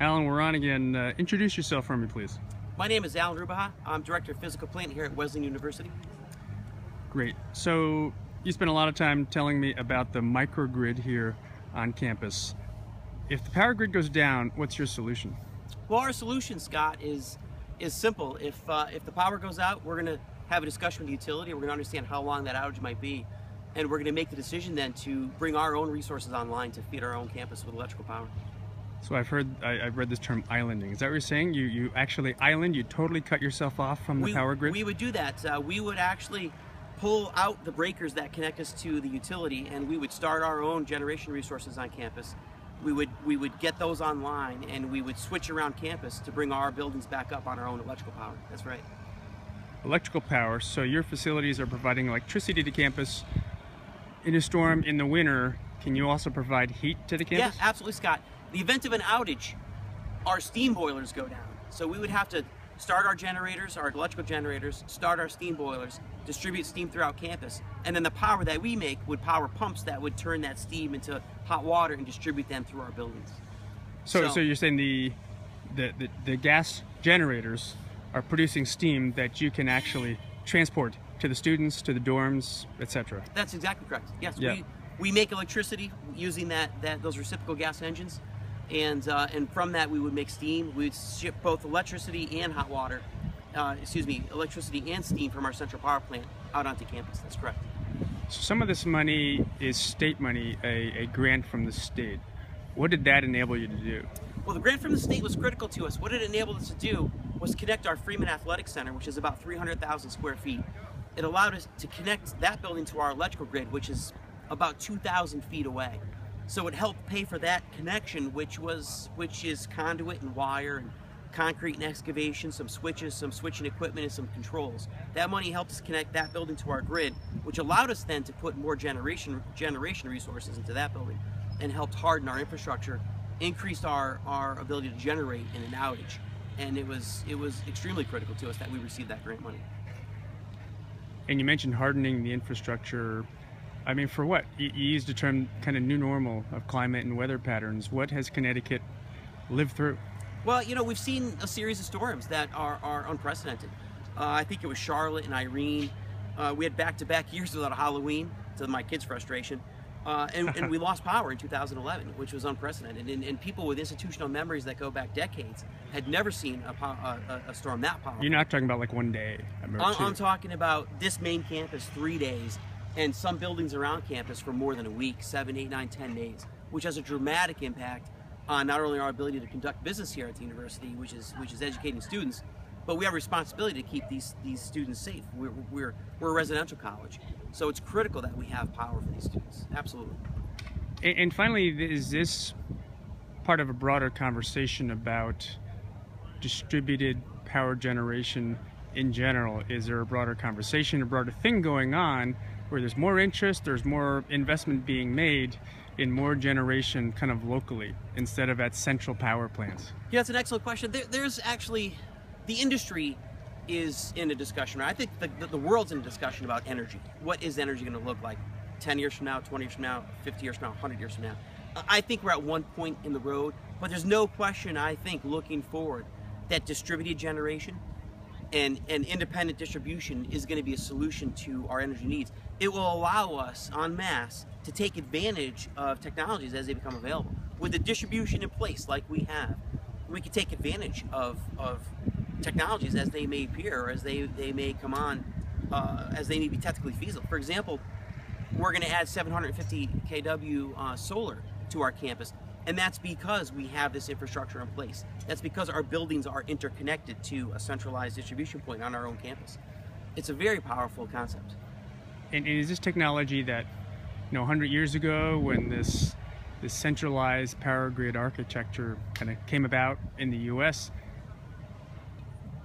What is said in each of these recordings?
Alan, we're on again. Introduce yourself for me, please. My name is Alan Rubaha. I'm Director of Physical Plant here at Wesleyan University. Great. So you spent a lot of time telling me about the microgrid here on campus. If the power grid goes down, what's your solution? Well, our solution, Scott, is simple. If the power goes out, we're going to have a discussion with the utility. We're going to understand how long that outage might be, and we're going to make the decision then to bring our own resources online to feed our own campus with electrical power. So I've read this term islanding. Is that what you're saying? You actually island, you totally cut yourself off from the power grid? We would do that. We would actually pull out the breakers that connect us to the utility, and we would start our own generation resources on campus. We would get those online, and we would switch around campus to bring our buildings back up on our own electrical power. That's right. Electrical power. So your facilities are providing electricity to campus. In a storm in the winter, can you also provide heat to the campus? Yeah, absolutely, Scott. The event of an outage, our steam boilers go down. So we would have to start our generators, our electrical generators, start our steam boilers, distribute steam throughout campus, and then the power that we make would power pumps that would turn that steam into hot water and distribute them through our buildings. So you're saying the gas generators are producing steam that you can actually transport to the students, to the dorms, etc. That's exactly correct. Yes, yeah. We make electricity using those reciprocal gas engines. And from that we would make steam. We would ship both electricity and hot water, electricity and steam from our central power plant out onto campus. That's correct. So some of this money is state money, a grant from the state. What did that enable you to do? Well, the grant from the state was critical to us. What it enabled us to do was connect our Freeman Athletic Center, which is about 300,000 square feet. It allowed us to connect that building to our electrical grid, which is about 2,000 feet away. So it helped pay for that connection, which is conduit and wire and concrete and excavation, some switches, some switching equipment, and some controls. That money helped us connect that building to our grid, which allowed us then to put more generation resources into that building, and helped harden our infrastructure, increased our ability to generate in an outage. And it was extremely critical to us that we received that grant money. And you mentioned hardening the infrastructure. I mean, for what? You used the term kind of new normal of climate and weather patterns. What has Connecticut lived through? Well, you know, we've seen a series of storms that are unprecedented. I think it was Charlotte and Irene. We had back-to-back years without a Halloween, to my kids' frustration. And we lost power in 2011, which was unprecedented. And people with institutional memories that go back decades had never seen a storm that powerful. You're not talking about like one day. I'm talking about this main campus, 3 days. And some buildings around campus for more than a week, 7, 8, 9, 10 days, which has a dramatic impact on not only our ability to conduct business here at the university, which is educating students, but we have a responsibility to keep these students safe. We're a residential college, so it's critical that we have power for these students. Absolutely. And finally, is this part of a broader conversation about distributed power generation in general? Is there a broader conversation, a broader thing going on where there's more interest, there's more investment being made in more generation kind of locally instead of at central power plants? Yeah, that's an excellent question. There's actually, the industry is in a discussion, right? I think the world's in a discussion about energy. What is energy going to look like 10 years from now, 20 years from now, 50 years from now, 100 years from now? I think we're at one point in the road, but there's no question, I think, looking forward, that distributed generation and independent distribution is going to be a solution to our energy needs. It will allow us, en masse, to take advantage of technologies as they become available. With the distribution in place like we have, we can take advantage of technologies as they may appear, or as they may come on, as they may be technically feasible. For example, we're going to add 750 kW solar to our campus. And that's because we have this infrastructure in place. That's because our buildings are interconnected to a centralized distribution point on our own campus. It's a very powerful concept. And is this technology that, 100 years ago when this centralized power grid architecture kind of came about in the US,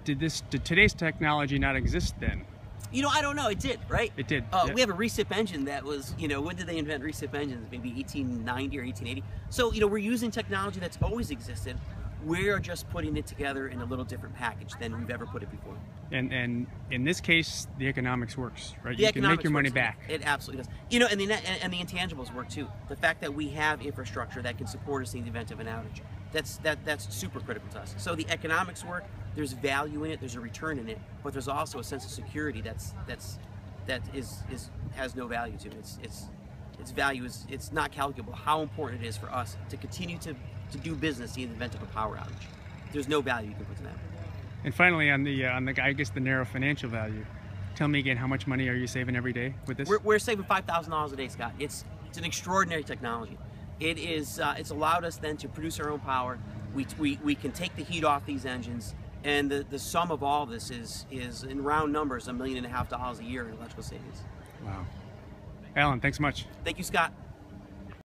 did today's technology not exist then? I don't know. It did, right? It did. Yeah. We have a recip engine that was, when did they invent recip engines? Maybe 1890 or 1880. So, we're using technology that's always existed. We are just putting it together in a little different package than we've ever put it before. And in this case, the economics works, right? The You can make your money works. back. It absolutely does. You know, and the intangibles work too. The fact that we have infrastructure that can support us in the event of an outage, that's super critical to us. So the economics work. There's value in it. There's a return in it, but there's also a sense of security that has no value to it. Its value is it's not calculable. How important it is for us to continue to do business in the event of a power outage. There's no value you can put to that. And finally, on the I guess the narrow financial value, tell me again, how much money are you saving every day with this? We're saving $5,000 a day, Scott. It's an extraordinary technology. It is it's allowed us then to produce our own power. We can take the heat off these engines, and the sum of all this is in round numbers $1.5 million a year in electrical savings. Wow. Alan, thanks so much. Thank you, Scott.